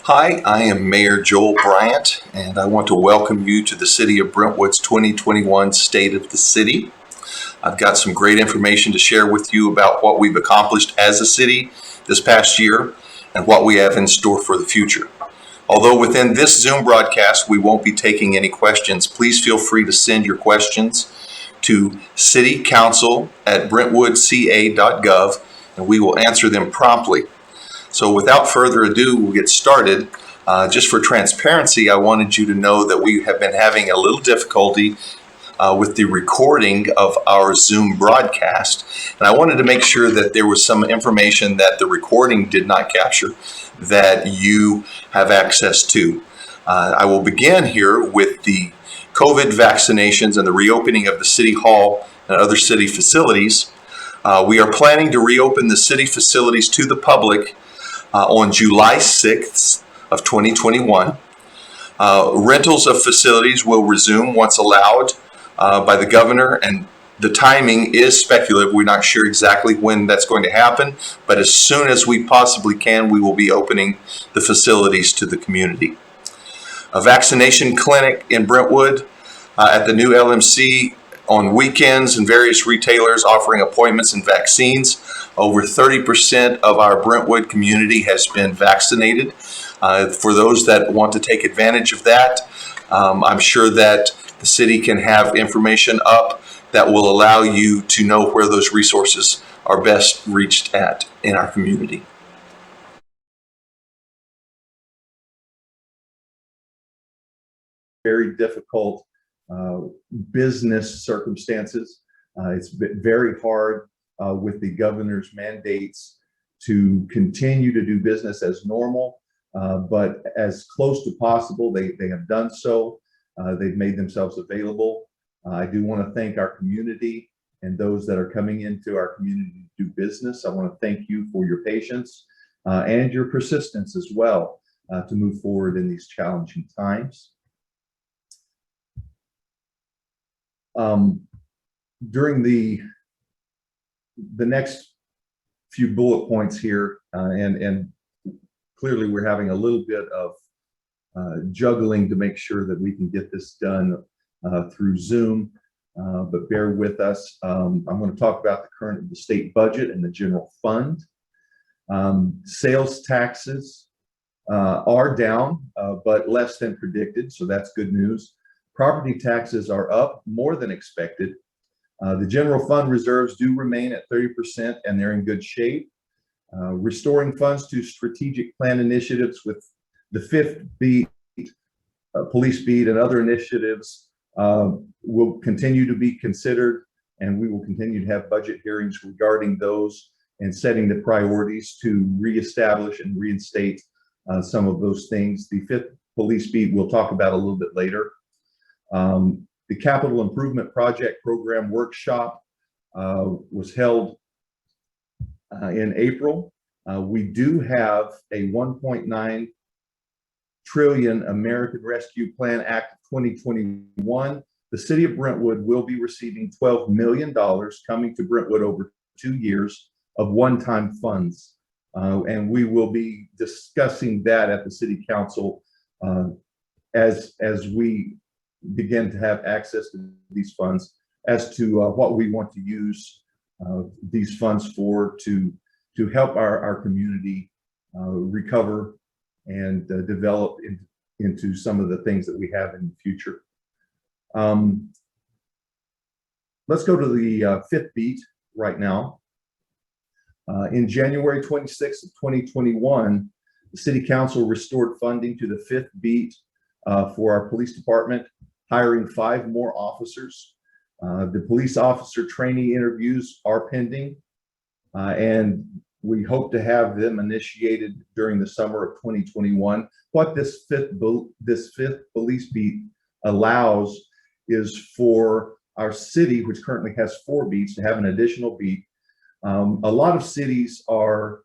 Hi, I am Mayor Joel Bryant, and I want to welcome you to the City of Brentwood's 2021 State of the City. I've got some great information to share with you about what we've accomplished as a city this past year and what we have in store for the future. Although within this Zoom broadcast, we won't be taking any questions, please feel free to send your questions to citycouncil@brentwoodca.gov, and we will answer them promptly. So without further ado, we'll get started. Just for transparency, I wanted you to know that we have been having a little difficulty with the recording of our Zoom broadcast. And I wanted to make sure that there was some information that the recording did not capture that you have access to. I will begin here with the COVID vaccinations and the reopening of the City Hall and other city facilities. We are planning to reopen the city facilities to the public on July 6th of 2021. Rentals of facilities will resume once allowed by the governor, and the timing is speculative. We're not sure exactly when that's going to happen, but as soon as we possibly can, we will be opening the facilities to the community. A vaccination clinic in Brentwood at the new LMC on weekends, and various retailers offering appointments and vaccines. Over 30% of our Brentwood community has been vaccinated. For those that want to take advantage of that, I'm sure that the city can have information up that will allow you to know where those resources are best reached at in our community. Very difficult business circumstances. It's been very hard with the governor's mandates to continue to do business as normal, but as close to possible. They have done so. They've made themselves available. I do want to thank our community and those that are coming into our community to do business. I want to thank you for your patience and your persistence as well to move forward in these challenging times. During the next few bullet points here, and clearly we're having a little bit of juggling to make sure that we can get this done through Zoom, but bear with us. I'm going to talk about the state budget and the general fund. Sales taxes are down, but less than predicted, so that's good news. Property taxes are up more than expected. The general fund reserves do remain at 30%, and they're in good shape. Restoring funds to strategic plan initiatives with the fifth beat, police beat, and other initiatives will continue to be considered, and we will continue to have budget hearings regarding those and setting the priorities to reestablish and reinstate some of those things. The fifth police beat we'll talk about a little bit later. The Capital Improvement Project Program Workshop was held in April. We do have a 1.9 trillion American Rescue Plan Act of 2021. The city of Brentwood will be receiving $12 million coming to Brentwood over 2 years of one-time funds. And we will be discussing that at the city council as we begin to have access to these funds as to what we want to use these funds for to help our community recover and develop into some of the things that we have in the future. Let's go to the fifth beat right now. In January 26th of 2021, the City Council restored funding to the fifth beat for our police department, hiring 5 more officers. The police officer trainee interviews are pending, and we hope to have them initiated during the summer of 2021. What this fifth police beat allows is for our city, which currently has 4 beats, to have an additional beat. A lot of cities are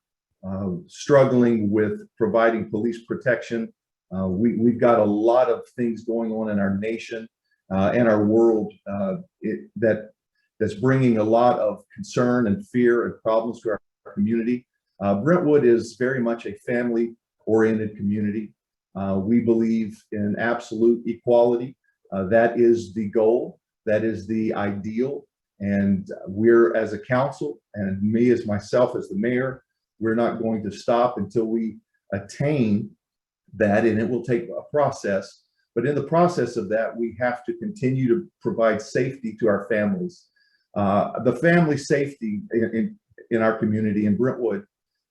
struggling with providing police protection. We've got a lot of things going on in our nation and our world that's bringing a lot of concern and fear and problems to our community. Brentwood is very much a family oriented community. We believe in absolute equality. That is the goal. That is the ideal. And we're, as a council, and me as myself as the mayor, we're not going to stop until we attain that, and it will take a process. But in the process of that, we have to continue to provide safety to our families. The family safety in our community in Brentwood,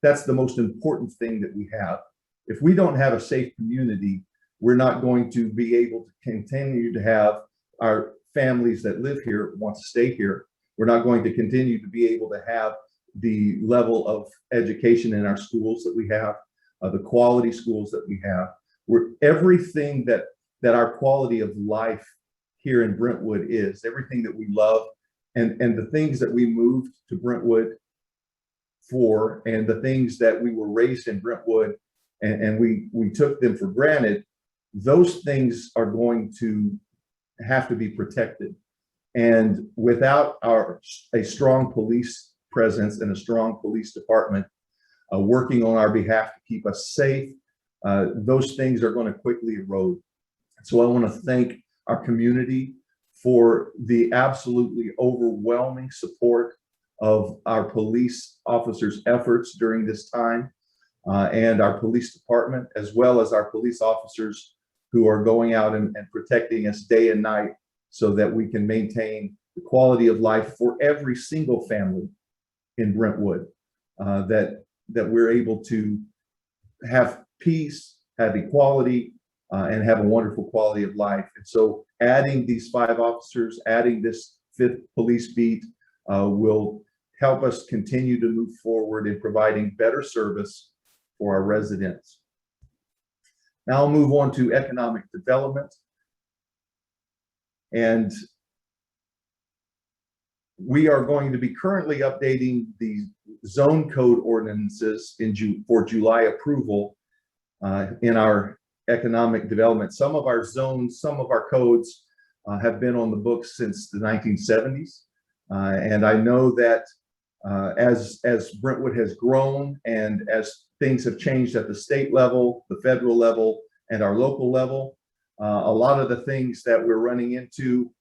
that's the most important thing that we have. If we don't have a safe community, we're not going to be able to continue to have our families that live here want to stay here. We're not going to continue to be able to have the level of education in our schools that we have, the quality schools that we have. Everything that our quality of life here in Brentwood is, everything that we love, and the things that we moved to Brentwood for, and the things that we were raised in Brentwood, and we took them for granted, those things are going to have to be protected. And without a strong police presence and a strong police department working on our behalf to keep us safe, those things are going to quickly erode. So I want to thank our community for the absolutely overwhelming support of our police officers' efforts during this time, and our police department, as well as our police officers who are going out and protecting us day and night so that we can maintain the quality of life for every single family in Brentwood, that we're able to have peace, have equality, and have a wonderful quality of life. And so adding these 5 officers, adding this 5th police beat will help us continue to move forward in providing better service for our residents. Now I'll move on to economic development. And we are going to be currently updating the zone code ordinances for July approval in our economic development. Some of our zones, some of our codes have been on the books since the 1970s. And I know that as Brentwood has grown and as things have changed at the state level, the federal level, and our local level, a lot of the things that we're running into,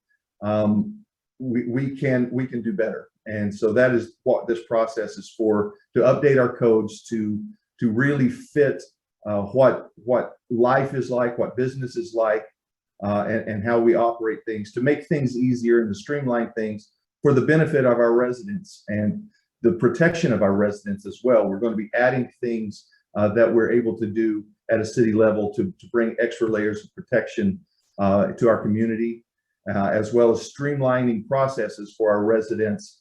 we can do better. And so that is what this process is for, to update our codes to really fit what life is like, what business is like, and how we operate things, to make things easier and to streamline things for the benefit of our residents and the protection of our residents as well. We're going to be adding things that we're able to do at a city level to bring extra layers of protection to our community, as well as streamlining processes for our residents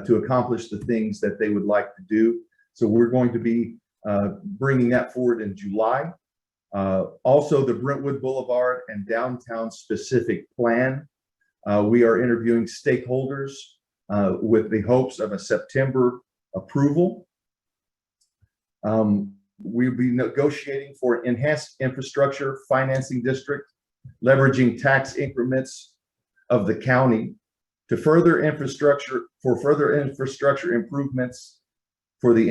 to accomplish the things that they would like to do. So we're going to be bringing that forward in July. Also, the Brentwood Boulevard and downtown specific plan. We are interviewing stakeholders with the hopes of a September approval. We'll be negotiating for enhanced infrastructure financing district, leveraging tax increments of the county to further infrastructure improvements for the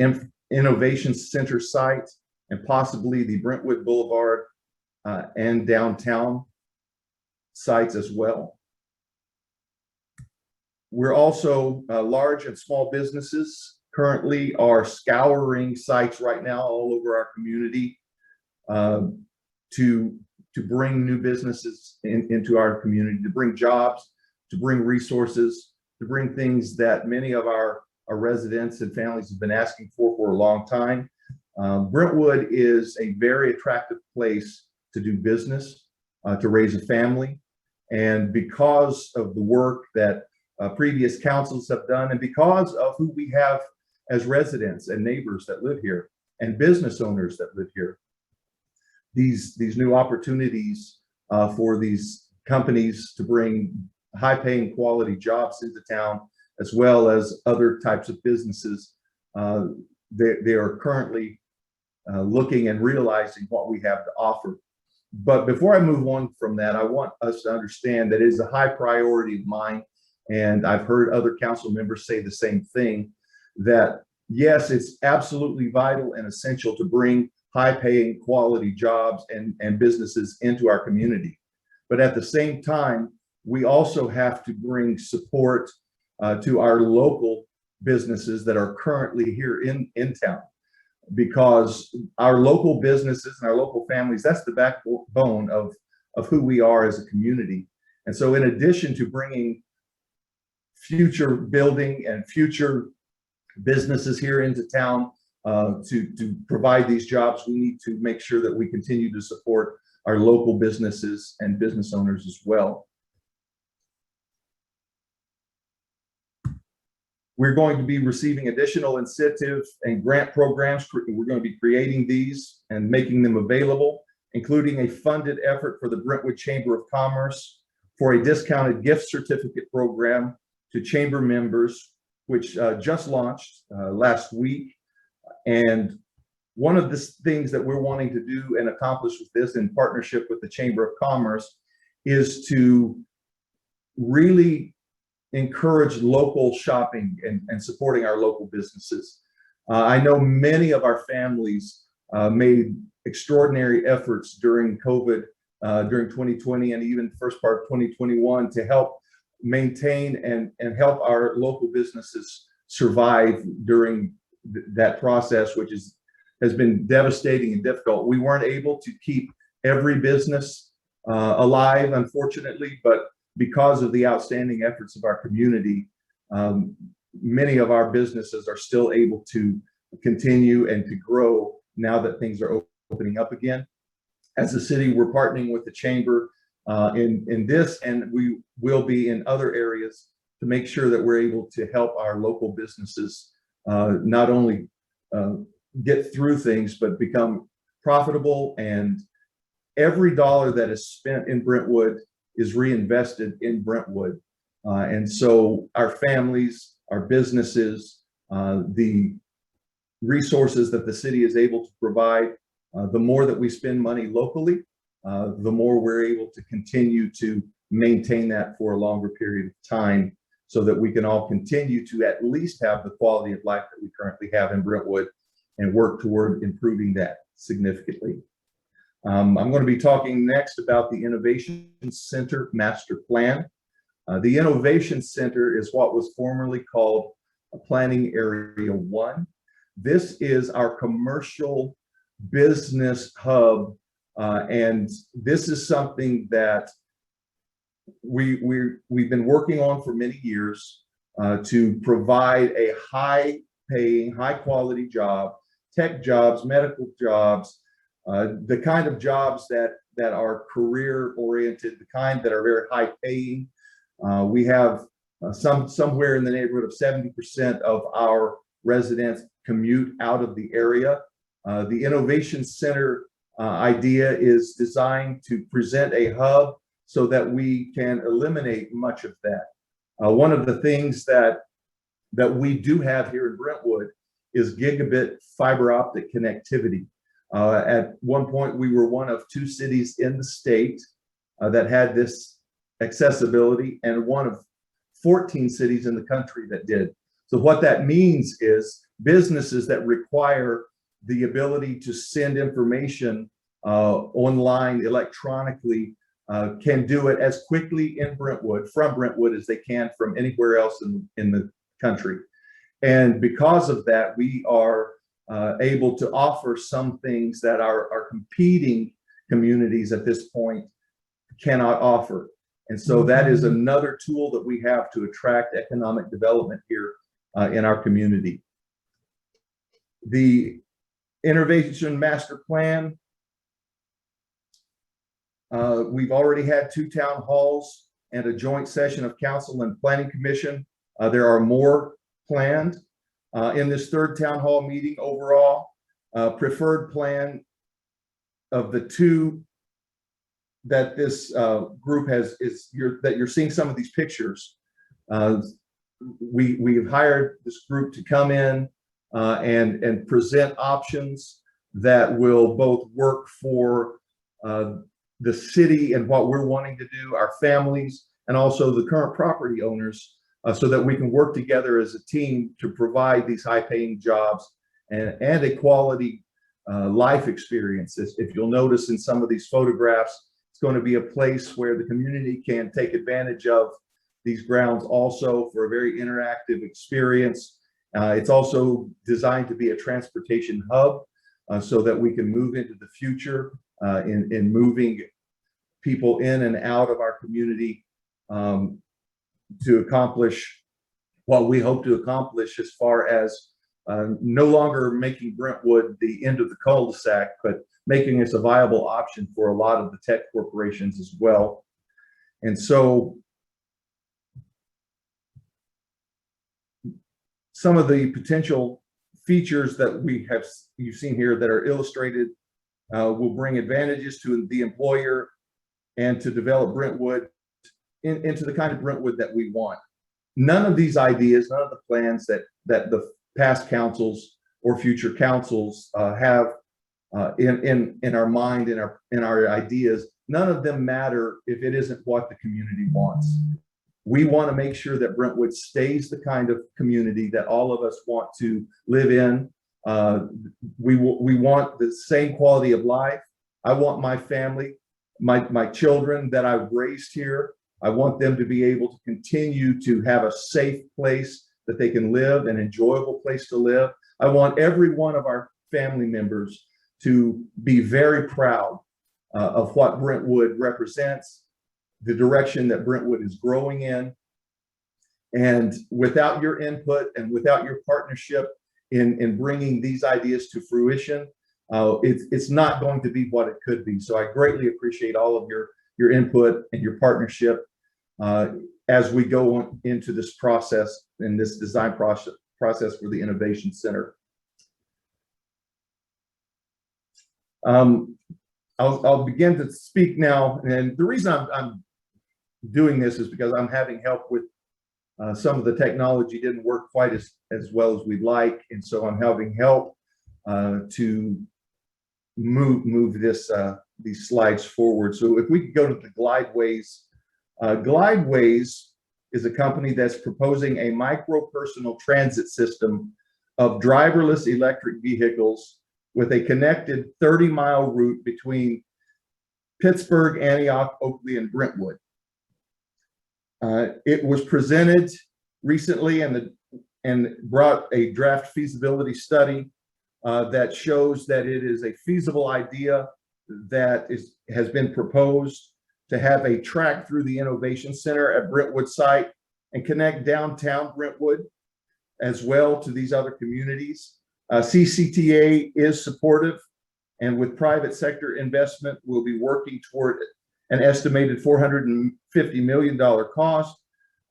Innovation Center site and possibly the Brentwood Boulevard and downtown sites as well. We're also large and small businesses currently are scouring sites right now all over our community to bring new businesses into our community, to bring jobs, to bring resources, to bring things that many of our residents and families have been asking for a long time. Brentwood is a very attractive place to do business, to raise a family. And because of the work that previous councils have done, and because of who we have as residents and neighbors that live here and business owners that live here, these new opportunities for these companies to bring high-paying quality jobs into town, as well as other types of businesses, they are currently looking and realizing what we have to offer. But before I move on from that, I want us to understand that it is a high priority of mine, and I've heard other council members say the same thing, that yes, it's absolutely vital and essential to bring high-paying quality jobs and businesses into our community. But at the same time, we also have to bring support to our local businesses that are currently here in town, because our local businesses and our local families, that's the backbone of who we are as a community. And so in addition to bringing future building and future businesses here into town to provide these jobs, we need to make sure that we continue to support our local businesses and business owners as well. We're going to be receiving additional incentive and grant programs. We're going to be creating these and making them available, including a funded effort for the Brentwood Chamber of Commerce for a discounted gift certificate program to chamber members, which just launched last week. And one of the things that we're wanting to do and accomplish with this in partnership with the Chamber of Commerce is to really encourage local shopping and supporting our local businesses. I know many of our families made extraordinary efforts during COVID, during 2020 and even the first part of 2021 to help maintain and help our local businesses survive during that process, which has been devastating and difficult. We weren't able to keep every business alive, unfortunately, but because of the outstanding efforts of our community, many of our businesses are still able to continue and to grow now that things are opening up again. As a city, we're partnering with the Chamber in this, and we will be in other areas to make sure that we're able to help our local businesses not only get through things, but become profitable. And every dollar that is spent in Brentwood is reinvested in Brentwood. And so our families, our businesses, the resources that the city is able to provide, the more that we spend money locally, the more we're able to continue to maintain that for a longer period of time, so that we can all continue to at least have the quality of life that we currently have in Brentwood and work toward improving that significantly. I'm going to be talking next about the Innovation Center Master Plan. The Innovation Center is what was formerly called Planning Area 1. This is our commercial business hub, and this is something that we've been working on for many years to provide a high-paying, high-quality job, tech jobs, medical jobs, the kind of jobs that are career-oriented, the kind that are very high-paying. We have somewhere in the neighborhood of 70% of our residents commute out of the area. The Innovation Center idea is designed to present a hub so that we can eliminate much of that. One of the things that we do have here in Brentwood is gigabit fiber optic connectivity. At one point, we were one of 2 cities in the state that had this accessibility, and one of 14 cities in the country that did. So what that means is businesses that require the ability to send information online electronically can do it as quickly in Brentwood, from Brentwood, as they can from anywhere else in the country. And because of that, we are able to offer some things that our competing communities at this point cannot offer. And so that is another tool that we have to attract economic development here in our community. The Innovation Master Plan, we've already had 2 town halls and a joint session of council and planning commission. There are more planned. In this 3rd town hall meeting overall, preferred plan of the 2 that this group has that you're seeing some of these pictures. We've hired this group to come in and present options that will both work for the city and what we're wanting to do, our families, and also the current property owners, so that we can work together as a team to provide these high-paying jobs and a quality life experiences. If you'll notice in some of these photographs, it's going to be a place where the community can take advantage of these grounds also for a very interactive experience. It's also designed to be a transportation hub so that we can move into the future in moving people in and out of our community to accomplish what we hope to accomplish as far as no longer making Brentwood the end of the cul-de-sac, but making us a viable option for a lot of the tech corporations as well. And so some of the potential features that you've seen here that are illustrated will bring advantages to the employer and to develop Brentwood into the kind of Brentwood that we want. None of these ideas, none of the plans that the past councils or future councils have in our mind, in our ideas, none of them matter if it isn't what the community wants. We want to make sure that Brentwood stays the kind of community that all of us want to live in. We want the same quality of life. I want my family, my children that I've raised here, I want them to be able to continue to have a safe place that they can live, an enjoyable place to live. I want every one of our family members to be very proud of what Brentwood represents, the direction that Brentwood is growing in. And without your input and without your partnership in bringing these ideas to fruition, it's not going to be what it could be. So I greatly appreciate all of your input and your partnership as we go into this process, in this design process for the Innovation Center. I'll begin to speak now, and the reason I'm doing this is because I'm having help with some of the technology didn't work quite as well as we'd like, and so I'm having help to move these slides forward. So if we could go to the Glideways. Glideways is a company that's proposing a micro-personal transit system of driverless electric vehicles with a connected 30-mile route between Pittsburgh, Antioch, Oakley, and Brentwood. It was presented recently and brought a draft feasibility study that shows that it is a feasible idea that has been proposed to have a track through the Innovation Center at Brentwood site and connect downtown Brentwood as well to these other communities. CCTA is supportive, and with private sector investment, we'll be working toward an estimated $450 million cost.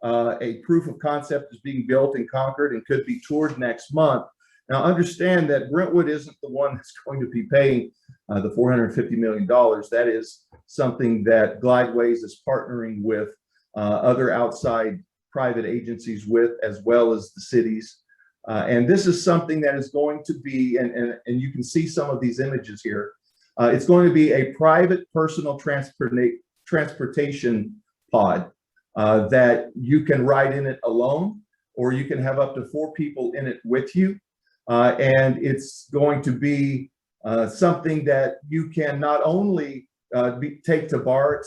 A proof of concept is being built in Concord and could be toured next month. Now, understand that Brentwood isn't the one that's going to be paying the $450 million. That is something that Glideways is partnering with other outside private agencies with, as well as the cities. And this is something that is going to be, and you can see some of these images here. It's going to be a private personal transportation pod that you can ride in it alone, or you can have up to 4 people in it with you. And it's going to be something that you can not only take to BART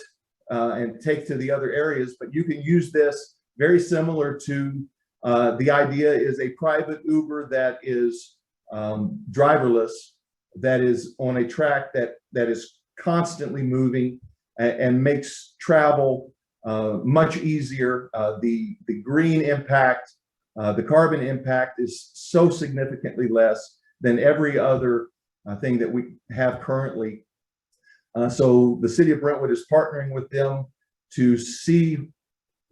and take to the other areas, but you can use this very similar to the idea is a private Uber that is driverless, that is on a track that is constantly moving and makes travel much easier. The green impact, the carbon impact is so significantly less than every other thing that we have currently. So the city of Brentwood is partnering with them to see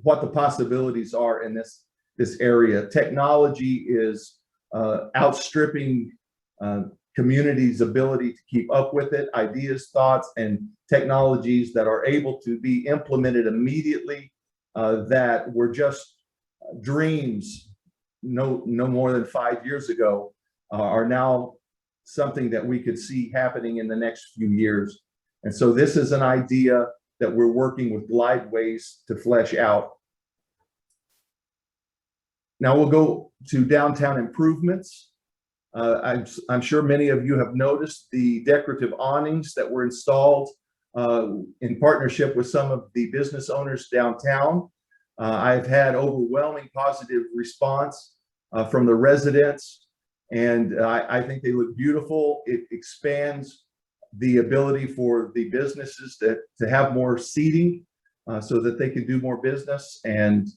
what the possibilities are in this area. Technology is outstripping community's ability to keep up with it. Ideas, thoughts, and technologies that are able to be implemented immediately that were just dreams no more than 5 years ago are now something that we could see happening in the next few years. And so this is an idea that we're working with Glideways to flesh out. Now we'll go to downtown improvements. I'm sure many of you have noticed the decorative awnings that were installed in partnership with some of the business owners downtown. I've had overwhelming positive response from the residents, and I think they look beautiful. It expands the ability for the businesses to have more seating so that they can do more business. And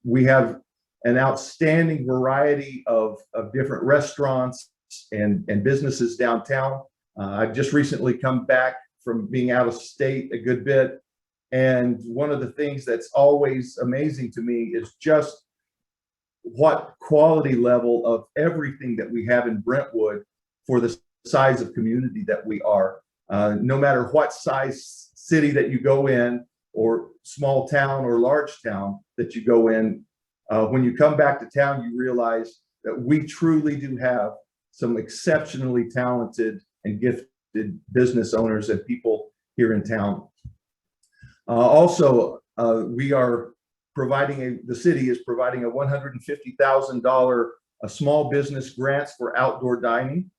we have an outstanding variety of different restaurants and businesses downtown. I've just recently come back from being out of state a good bit. And one of the things that's always amazing to me is just what quality level of everything that we have in Brentwood for the size of community that we are. No matter what size city that you go in, or small town or large town that you go in, when you come back to town, you realize that we truly do have some exceptionally talented and gifted business owners and people here in town. Also, we are providing the city is providing a $150,000 small business grants for outdoor dining.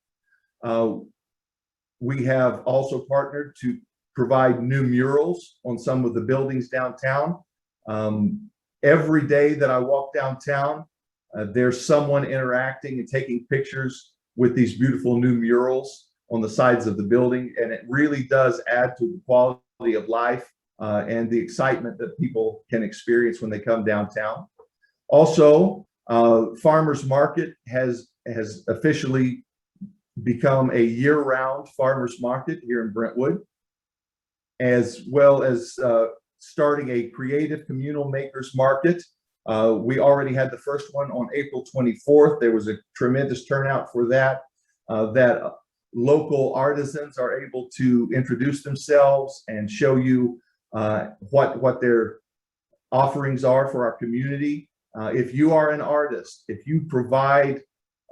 We have also partnered to provide new murals on some of the buildings downtown. Every day that I walk downtown, there's someone interacting and taking pictures with these beautiful new murals on the sides of the building. And it really does add to the quality of life and the excitement that people can experience when they come downtown. Also, Farmers Market has officially become a year-round farmers market here in Brentwood, as well as starting a creative communal makers market. We already had the first one on April 24th. There was a tremendous turnout for that. That local artisans are able to introduce themselves and show you what their offerings are for our community. If you are an artist, if you provide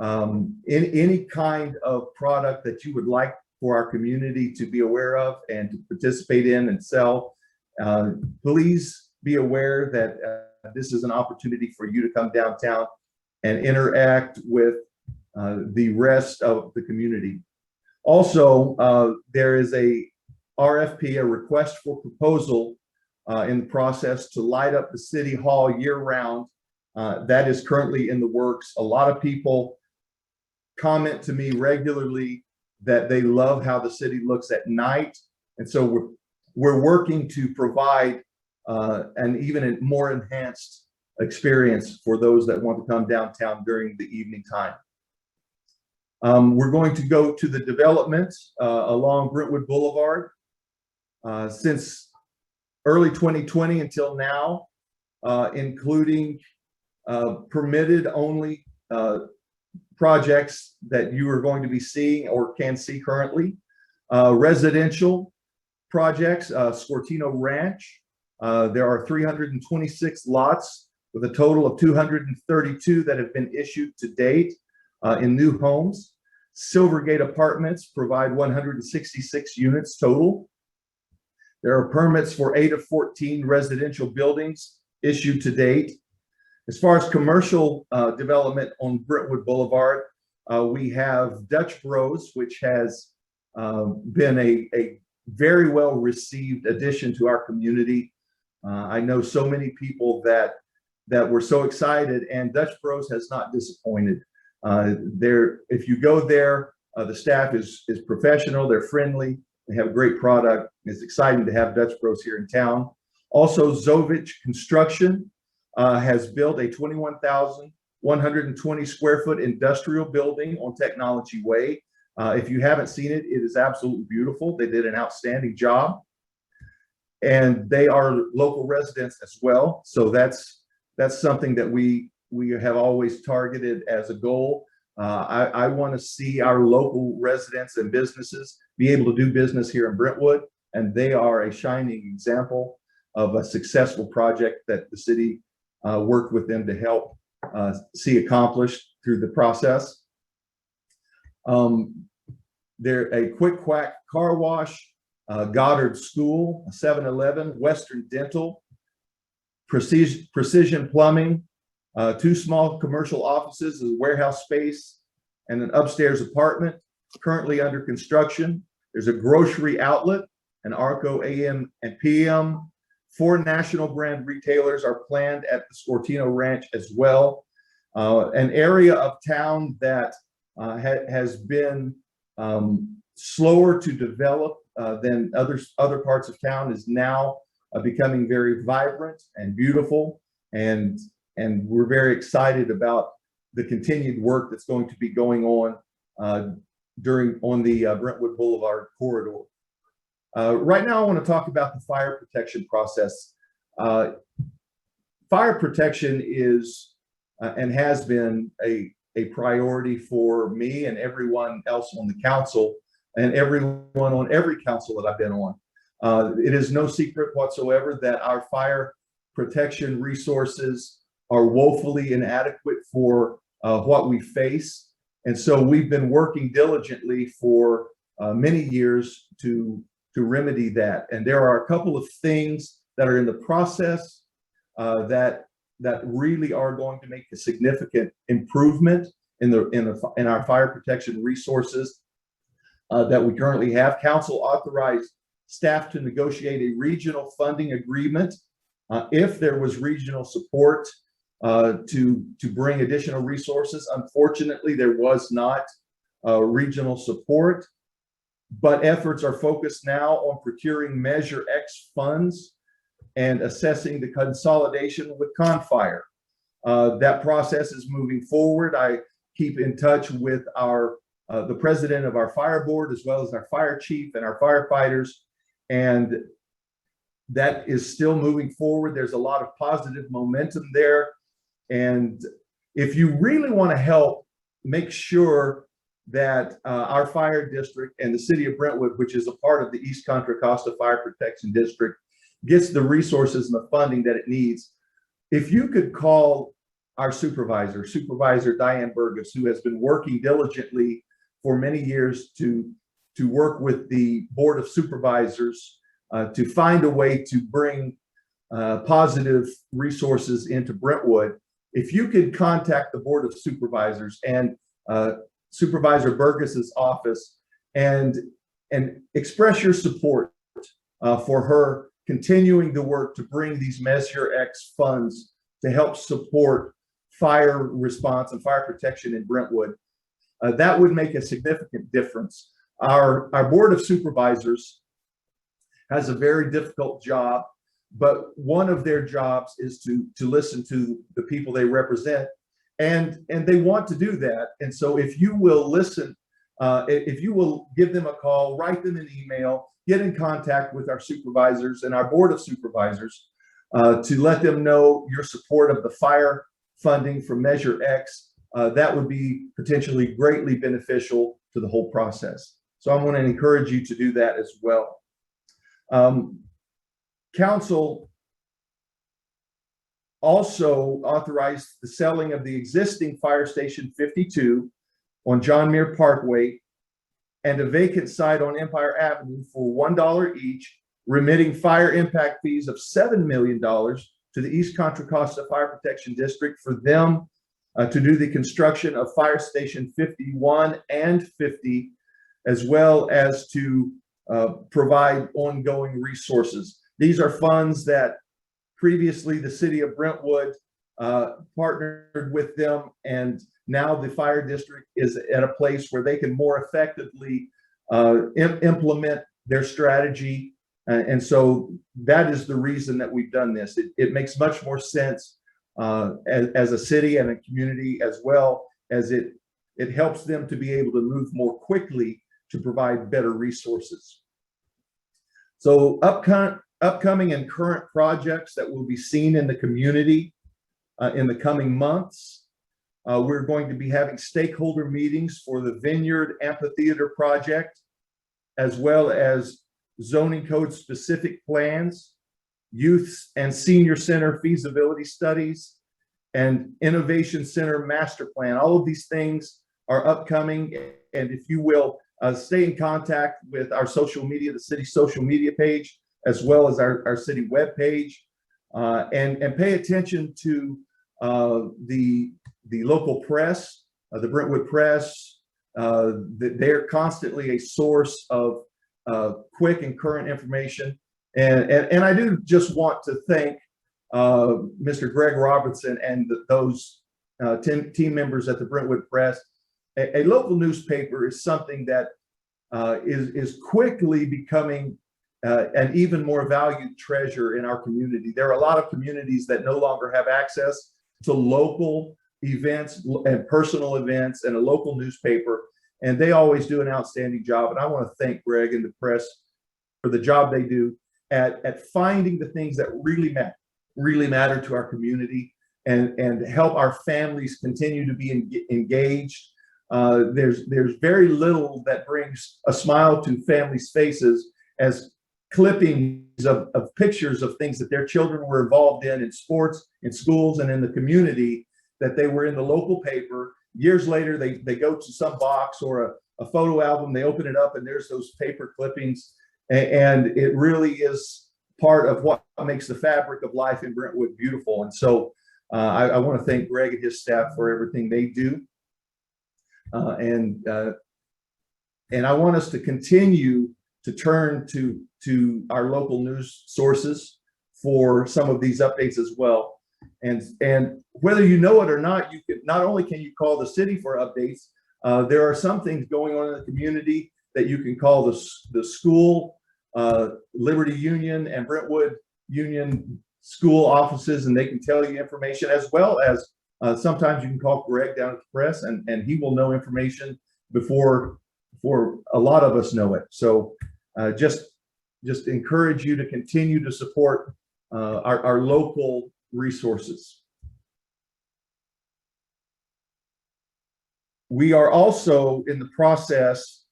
any kind of product that you would like for our community to be aware of and to participate in and sell, please be aware that this is an opportunity for you to come downtown and interact with the rest of the community. Also, there is a RFP, a request for proposal, in the process to light up the city hall year-round. That is currently in the works. A lot of people comment to me regularly that they love how the city looks at night, and so we're working to provide an even more enhanced experience for those that want to come downtown during the evening time. We're going to go to the development along Brentwood Boulevard. Since early 2020 until now, including permitted only projects that you are going to be seeing or can see currently. Residential projects, Scortino Ranch. There are 326 lots with a total of 232 that have been issued to date in new homes. Silvergate Apartments provide 166 units total. There are permits for 8 of 14 residential buildings issued to date. As far as commercial development on Brentwood Boulevard, we have Dutch Bros, which has been a very well received addition to our community. I know so many people that were so excited, and Dutch Bros has not disappointed. If you go there, the staff is professional, they're friendly, they have a great product. It's exciting to have Dutch Bros here in town. Also, Zovich Construction has built a 21,120 square foot industrial building on Technology Way. If you haven't seen it, it is absolutely beautiful. They did an outstanding job, and they are local residents as well. So that's something that we have always targeted as a goal. I want to see our local residents and businesses be able to do business here in Brentwood, and they are a shining example of a successful project that the city worked with them to help see accomplished through the process. They're a Quick Quack car wash, Goddard School, 7-Eleven, Western Dental, Precision Plumbing, 2 small commercial offices, a warehouse space, and an upstairs apartment currently under construction. There's a grocery outlet, an Arco AM and PM. 4 national brand retailers are planned at the Scortino Ranch as well. An area of town that has been slower to develop than other parts of town is now becoming very vibrant and beautiful, and we're very excited about the continued work that's going to be going on on the Brentwood Boulevard corridor. Right now, I want to talk about the fire protection process. Fire protection is and has been a priority for me and everyone else on the council, and everyone on every council that I've been on. It is no secret whatsoever that our fire protection resources are woefully inadequate for what we face. And so we've been working diligently for many years to remedy that. And there are a couple of things that are in the process that really are going to make a significant improvement in our fire protection resources that we currently have. Council authorized staff to negotiate a regional funding agreement if there was regional support to bring additional resources. Unfortunately, there was not regional support, but efforts are focused now on procuring Measure X funds and assessing the consolidation with Confire. That process is moving forward. I keep in touch with the president of our fire board, as well as our fire chief and our firefighters, and that is still moving forward. There's a lot of positive momentum there. And if you really want to help make sure that our fire district and the city of Brentwood, which is a part of the East Contra Costa Fire Protection District, gets the resources and the funding that it needs, if you could call our Supervisor Diane Burgess, who has been working diligently for many years to work with the Board of Supervisors to find a way to bring positive resources into Brentwood. If you could contact the Board of Supervisors and Supervisor Burgess's office and express your support for her continuing the work to bring these Measure X funds to help support fire response and fire protection in Brentwood, that would make a significant difference. Our Board of Supervisors has a very difficult job, but one of their jobs is to listen to the people they represent, and they want to do that. And so if you will listen, if you will give them a call, write them an email, get in contact with our supervisors and our Board of Supervisors to let them know your support of the fire funding from Measure X, that would be potentially greatly beneficial to the whole process. So I want to encourage you to do that as well. Council also authorized the selling of the existing Fire Station 52 on John Muir Parkway and a vacant site on Empire Avenue for $1 each, remitting fire impact fees of $7 million to the East Contra Costa Fire Protection District for them to do the construction of Fire Station 51 and 50, as well as to provide ongoing resources. These are funds that previously the city of Brentwood partnered with them, and now the fire district is at a place where they can more effectively implement their strategy. And so that is the reason that we've done this. It makes much more sense as a city and a community, as well as it helps them to be able to move more quickly to provide better resources. So upcoming and current projects that will be seen in the community in the coming months. We're going to be having stakeholder meetings for the Vineyard Amphitheater project, as well as zoning code specific plans, youth and senior center feasibility studies, and innovation center master plan. All of these things are upcoming, and if you will stay in contact with our social media, the city social media page, as well as our city web page, and pay attention to the local press, the Brentwood Press, They're constantly a source of quick and current information. And I do just want to thank Mr. Greg Robertson and those team members at the Brentwood Press. A local newspaper is something that is quickly becoming an even more valued treasure in our community. There are a lot of communities that no longer have access to local events and personal events and a local newspaper, and they always do an outstanding job. And I want to thank Greg and the press for the job they do at finding the things that really matter to our community and help our families continue to be engaged. There's very little that brings a smile to families' faces as clippings of pictures of things that their children were involved in sports, in schools, and in the community, that they were in the local paper. Years later, they go to some box or a photo album, they open it up, and there's those paper clippings. And it really is part of what makes the fabric of life in Brentwood beautiful. And so I want to thank Greg and his staff for everything they do. And I want us to continue to turn to our local news sources for some of these updates as well. And whether you know it or not, not only can you call the city for updates, there are some things going on in the community that you can call the school, Liberty Union and Brentwood Union school offices, and they can tell you information, as well as sometimes you can call Greg down at the press, and he will know information before a lot of us know it. So just encourage you to continue to support our local resources. We are also in the process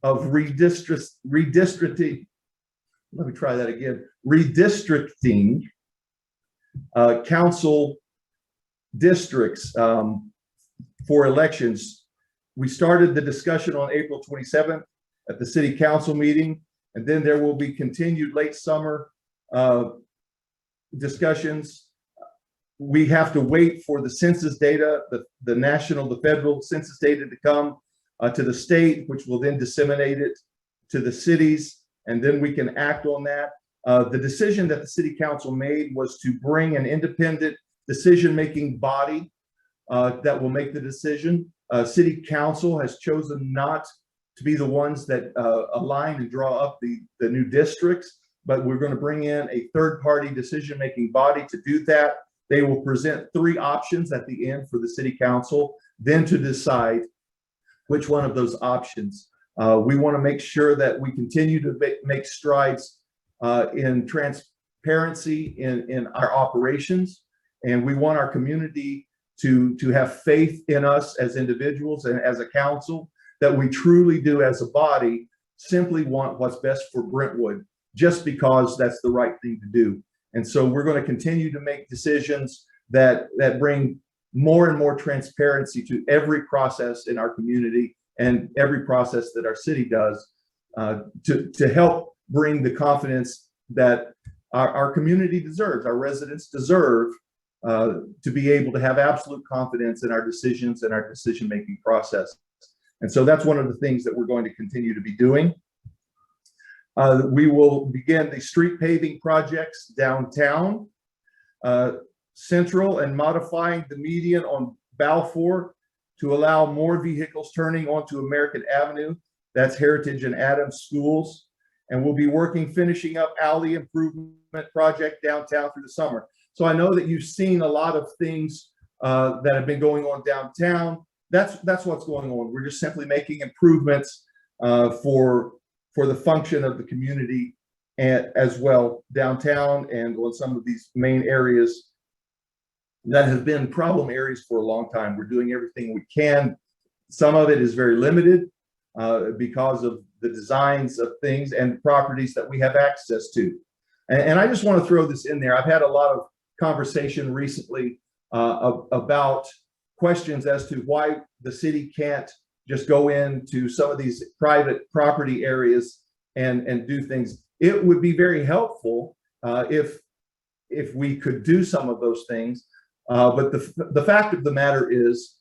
of redistricting. Let me try that again. Redistricting council districts for elections. We started the discussion on April 27th at the city council meeting, and then there will be continued late summer discussions. We have to wait for the census data, the federal census data to come to the state, which will then disseminate it to the cities, and then we can act on that. The decision that the city council made was to bring an independent decision-making body that will make the decision. City council has chosen not to be the ones that align and draw up the new districts, but we're going to bring in a third-party decision-making body to do that. They will present 3 options at the end for the city council, then to decide which one of those options. We want to make sure that we continue to make strides in transparency in our operations, and we want our community to have faith in us as individuals and as a council, that we truly do as a body simply want what's best for Brentwood, just because that's the right thing to do. And so we're going to continue to make decisions that bring more and more transparency to every process in our community and every process that our city does, to help bring the confidence that our community deserves, our residents deserve, to be able to have absolute confidence in our decisions and our decision-making process. And so that's one of the things that we're going to continue to be doing. We will begin the street paving projects downtown, Central, and modifying the median on Balfour to allow more vehicles turning onto American Avenue. That's Heritage and Adams schools. And we'll be finishing up alley improvement project downtown through the summer. So I know that you've seen a lot of things that have been going on downtown. That's what's going on. We're just simply making improvements for the function of the community, and as well downtown and on some of these main areas that have been problem areas for a long time. We're doing everything we can. Some of it is very limited because of the designs of things and properties that we have access to. And I just want to throw this in there. I've had a lot of conversation recently about questions as to why the city can't just go into some of these private property areas and do things. It would be very helpful if we could do some of those things. But the fact of the matter is,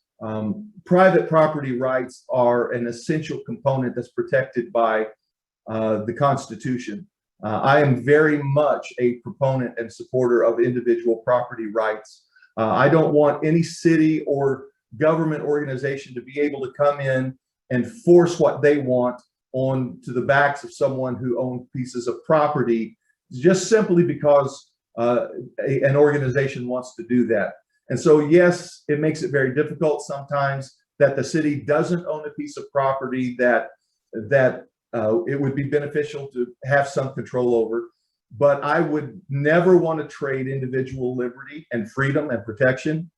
Private property rights are an essential component that's protected by the Constitution. I am very much a proponent and supporter of individual property rights. I don't want any city or government organization to be able to come in and force what they want on to the backs of someone who owns pieces of property just simply because an organization wants to do that. And so, yes, it makes it very difficult sometimes that the city doesn't own a piece of property that it would be beneficial to have some control over. But I would never want to trade individual liberty and freedom and protection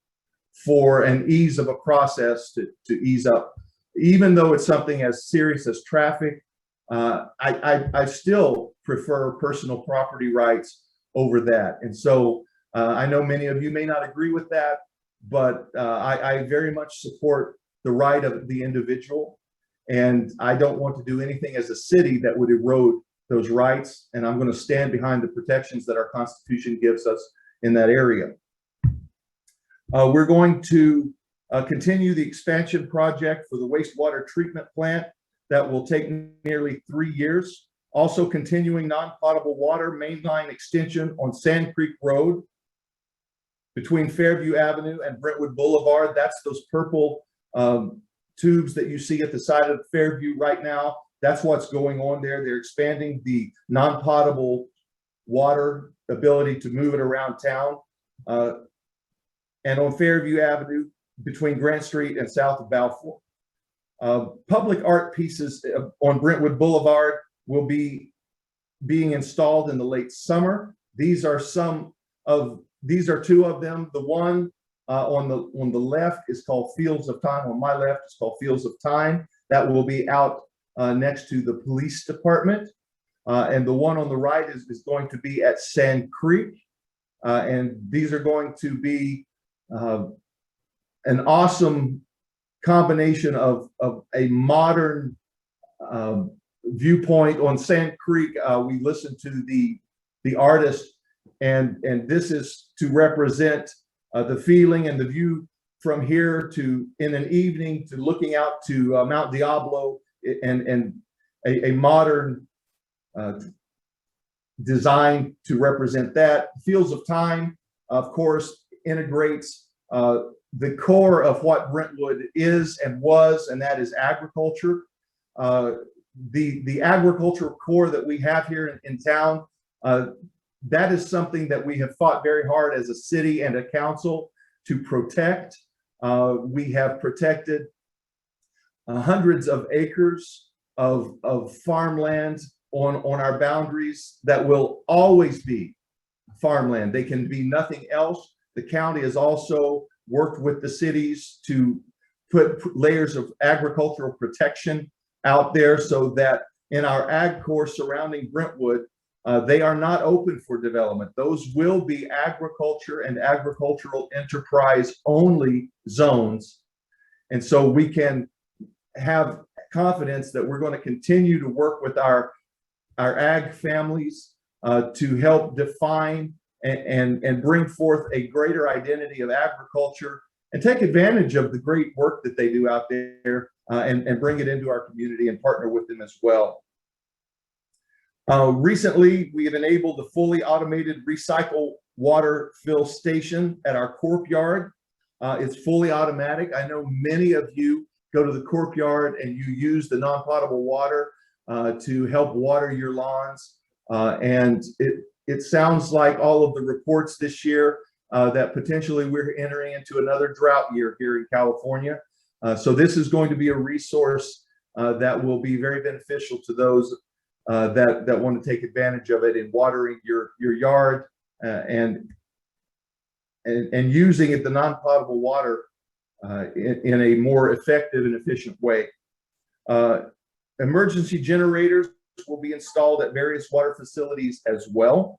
for an ease of a process to ease up. Even though it's something as serious as traffic, I still prefer personal property rights over that. And so I know many of you may not agree with that, but I very much support the right of the individual. And I don't want to do anything as a city that would erode those rights. And I'm going to stand behind the protections that our Constitution gives us in that area. We're going to continue the expansion project for the wastewater treatment plant that will take nearly 3 years. Also continuing non-potable water mainline extension on Sand Creek Road between Fairview Avenue and Brentwood Boulevard. That's those purple tubes that you see at the side of Fairview right now. That's what's going on there. They're expanding the non-potable water ability to move it around town. And on Fairview Avenue between Grant Street and south of Balfour. Public art pieces on Brentwood Boulevard will be being installed in the late summer. These are two of them. The one on the left is called Fields of Time. On my left is called Fields of Time. That will be out next to the police department. And the one on the right is going to be at Sand Creek. And these are going to be an awesome combination of a modern viewpoint on Sand Creek. We listened to the artist, and this is to represent the feeling and the view from here to in an evening to looking out to Mount Diablo, and a modern design to represent that. Fields of Time, of course, integrates the core of what Brentwood is and was, and that is agriculture. The agricultural core that we have here in town, that is something that we have fought very hard as a city and a council to protect. We have protected hundreds of acres of farmland on our boundaries that will always be farmland. They can be nothing else. The county has also worked with the cities to put layers of agricultural protection out there so that in our ag core surrounding Brentwood, they are not open for development. Those will be agriculture and agricultural enterprise only zones. And so we can have confidence that we're going to continue to work with our ag families to help define and bring forth a greater identity of agriculture and take advantage of the great work that they do out there and bring it into our community and partner with them as well. Recently, we have enabled the fully automated recycle water fill station at our Corp Yard. It's fully automatic. I know many of you go to the Corp Yard and you use the non-potable water to help water your lawns. And it sounds like all of the reports this year that potentially we're entering into another drought year here in California. So this is going to be a resource that will be very beneficial to those that want to take advantage of it in watering your yard and using it, the non-potable water in a more effective and efficient way. Emergency generators will be installed at various water facilities as well.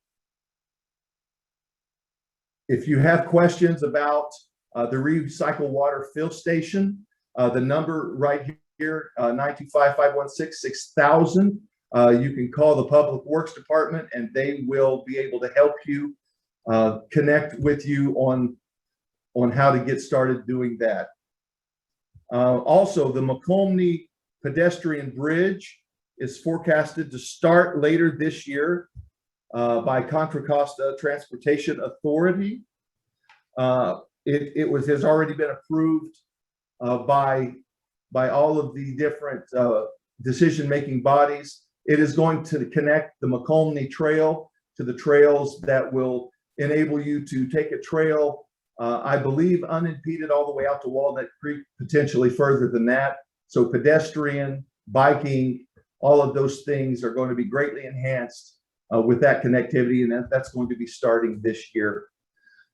If you have questions about the recycle water fill station, the number right here, 925-516-6000. You can call the Public Works Department and they will be able to help you connect with you on how to get started doing that. Also, the Macomni Pedestrian Bridge is forecasted to start later this year by Contra Costa Transportation Authority. It has already been approved by all of the different decision-making bodies. It is going to connect the Macomni Trail to the trails that will enable you to take a trail, I believe, unimpeded all the way out to Walnut Creek, potentially further than that. So pedestrian, biking, all of those things are going to be greatly enhanced with that connectivity, and that's going to be starting this year.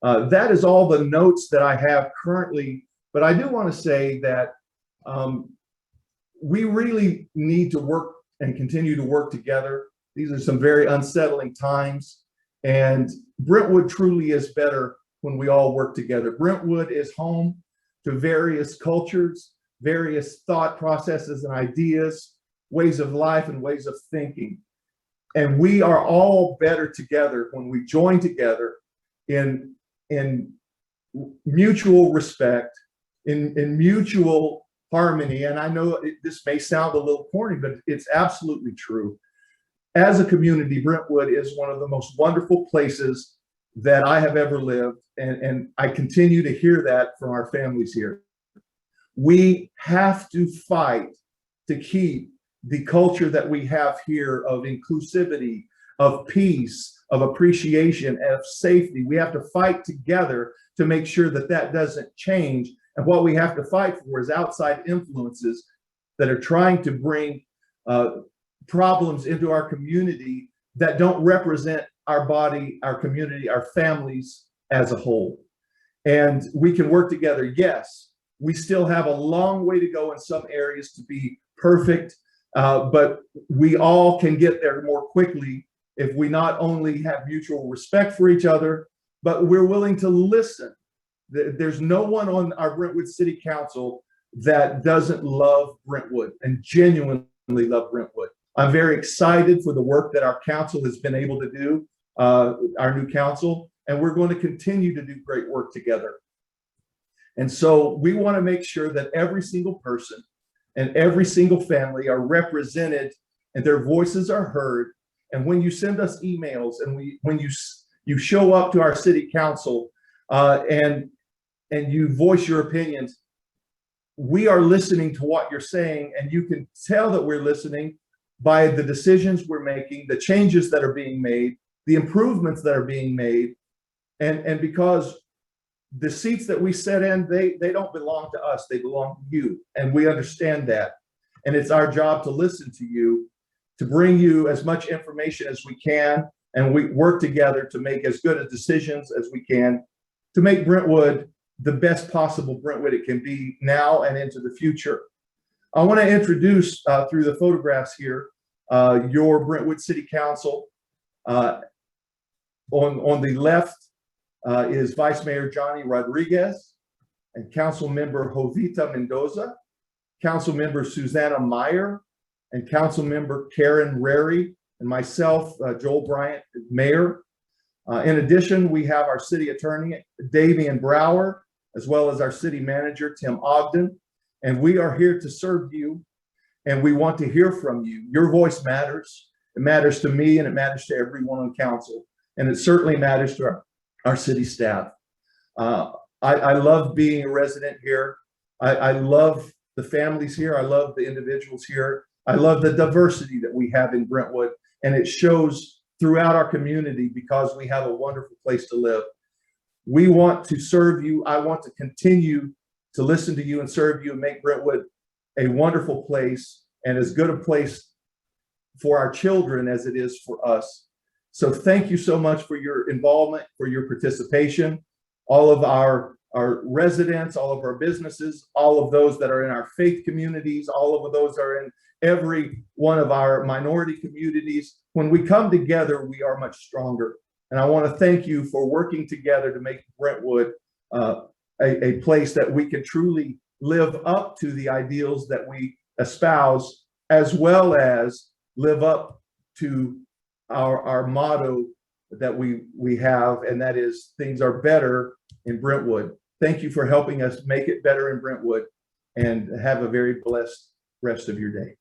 That is all the notes that I have currently, but I do want to say that we really need to work and continue to work together. These are some very unsettling times, and Brentwood truly is better when we all work together. Brentwood is home to various cultures, various thought processes and ideas, ways of life and ways of thinking. And we are all better together when we join together in mutual respect, in mutual harmony. And I know this may sound a little corny, but it's absolutely true. As a community, Brentwood is one of the most wonderful places that I have ever lived. And I continue to hear that from our families here. We have to fight to keep the culture that we have here of inclusivity, of peace, of appreciation, and of safety. We have to fight together to make sure that that doesn't change. And what we have to fight for is outside influences that are trying to bring problems into our community that don't represent our body, our community, our families as a whole. And we can work together. Yes, we still have a long way to go in some areas to be perfect, but we all can get there more quickly if we not only have mutual respect for each other, but we're willing to listen. There's no one on our Brentwood City Council that doesn't love Brentwood and genuinely love Brentwood. I'm very excited for the work that our council has been able to do, our new council, and we're going to continue to do great work together. And so we want to make sure that every single person and every single family are represented and their voices are heard. And when you send us emails and when you show up to our city council and you voice your opinions, we are listening to what you're saying, and you can tell that we're listening by the decisions we're making, the changes that are being made, the improvements that are being made. And because the seats that we sit in, they don't belong to us, they belong to you. And we understand that. And it's our job to listen to you, to bring you as much information as we can. And we work together to make as good a decisions as we can to make Brentwood the best possible Brentwood it can be now and into the future. I want to introduce through the photographs here your Brentwood City Council. On the left is Vice Mayor Johnny Rodriguez and Council Member Jovita Mendoza, Council Member Susanna Meyer, and Council Member Karen Rary, and myself, Joel Bryant, Mayor. In addition, we have our City Attorney, Damian Brower, as well as our City Manager, Tim Ogden. And we are here to serve you, and we want to hear from you. Your voice matters. It matters to me, and it matters to everyone on council. And it certainly matters to our city staff. I love being a resident here. I love the families here. I love the individuals here. I love the diversity that we have in Brentwood, and it shows throughout our community because we have a wonderful place to live. We want to serve you. I want to continue to listen to you and serve you and make Brentwood a wonderful place and as good a place for our children as it is for us. So thank you so much for your involvement, for your participation. All of our residents, all of our businesses, all of those that are in our faith communities, all of those that are in every one of our minority communities. When we come together, we are much stronger. And I want to thank you for working together to make Brentwood a place that we can truly live up to the ideals that we espouse, as well as live up to our motto that we have, and that is things are better in Brentwood. Thank you for helping us make it better in Brentwood. and have a very blessed rest of your day.